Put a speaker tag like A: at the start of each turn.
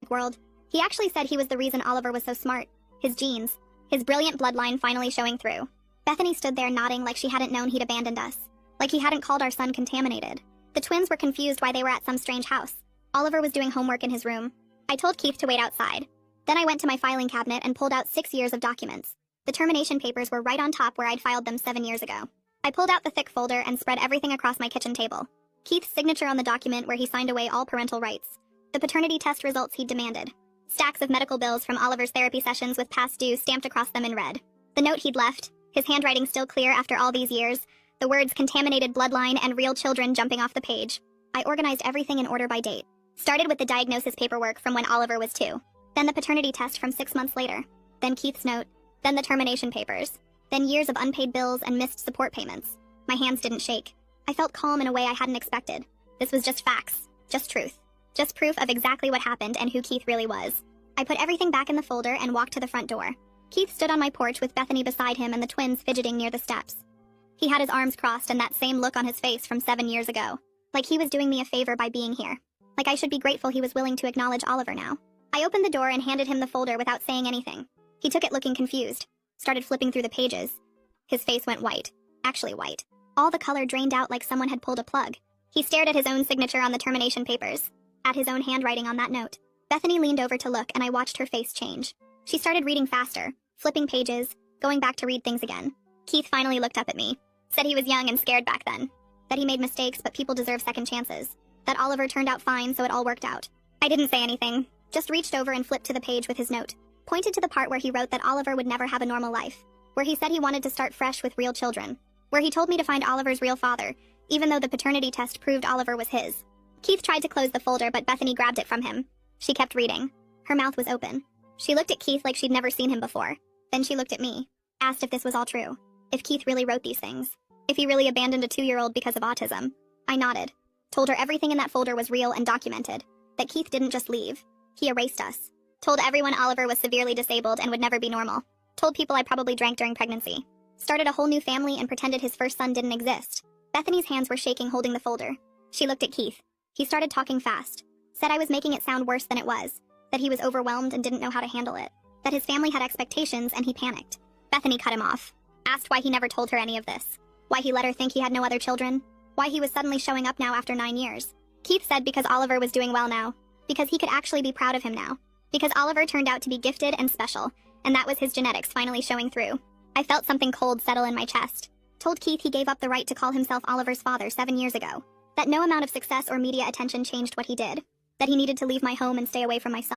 A: world. He actually said he was the reason Oliver was so smart. His genes. His brilliant bloodline finally showing through. Bethany stood there nodding like she hadn't known he'd abandoned us. Like he hadn't called our son contaminated. The twins were confused why they were at some strange house. Oliver was doing homework in his room. I told Keith to wait outside. Then I went to my filing cabinet and pulled out 6 years of documents. The termination papers were right on top where I'd filed them 7 years ago. I pulled out the thick folder and spread everything across my kitchen table. Keith's signature on the document where he signed away all parental rights. The paternity test results he'd demanded. Stacks of medical bills from Oliver's therapy sessions with past due stamped across them in red. The note he'd left, his handwriting still clear after all these years, the words contaminated bloodline and real children jumping off the page. I organized everything in order by date. Started with the diagnosis paperwork from when Oliver was 2. Then the paternity test from 6 months later. Then Keith's note. Then the termination papers. Then years of unpaid bills and missed support payments. My hands didn't shake. I felt calm in a way I hadn't expected. This was just facts. Just truth. Just proof of exactly what happened and who Keith really was. I put everything back in the folder and walked to the front door. Keith stood on my porch with Bethany beside him and the twins fidgeting near the steps. He had his arms crossed and that same look on his face from 7 years ago. Like he was doing me a favor by being here. Like I should be grateful he was willing to acknowledge Oliver now. I opened the door and handed him the folder without saying anything. He took it looking confused. Started flipping through the pages. His face went white. Actually white. All the color drained out like someone had pulled a plug. He stared at his own signature on the termination papers. At his own handwriting on that note. Bethany leaned over to look and I watched her face change. She started reading faster, flipping pages, going back to read things again. Keith finally looked up at me. Said he was young and scared back then. That he made mistakes but people deserve second chances. That Oliver turned out fine so it all worked out. I didn't say anything. Just reached over and flipped to the page with his note. Pointed to the part where he wrote that Oliver would never have a normal life. Where he said he wanted to start fresh with real children. Where he told me to find Oliver's real father, even though the paternity test proved Oliver was his. Keith tried to close the folder but Bethany grabbed it from him. She kept reading. Her mouth was open. She looked at Keith like she'd never seen him before. Then she looked at me. Asked if this was all true. If Keith really wrote these things. If he really abandoned a 2-year-old because of autism. I nodded. Told her everything in that folder was real and documented. That Keith didn't just leave. He erased us. Told everyone Oliver was severely disabled and would never be normal. Told people I probably drank during pregnancy. Started a whole new family and pretended his first son didn't exist. Bethany's hands were shaking holding the folder. She looked at Keith. He started talking fast. Said I was making it sound worse than it was. That he was overwhelmed and didn't know how to handle it. That his family had expectations and he panicked. Bethany cut him off. Asked why he never told her any of this. Why he let her think he had no other children. Why he was suddenly showing up now after 9 years. Keith said because Oliver was doing well now. Because he could actually be proud of him now. Because Oliver turned out to be gifted and special. And that was his genetics finally showing through. I felt something cold settle in my chest. Told Keith he gave up the right to call himself Oliver's father 7 years ago. That no amount of success or media attention changed what he did. That he needed to leave my home and stay away from my son.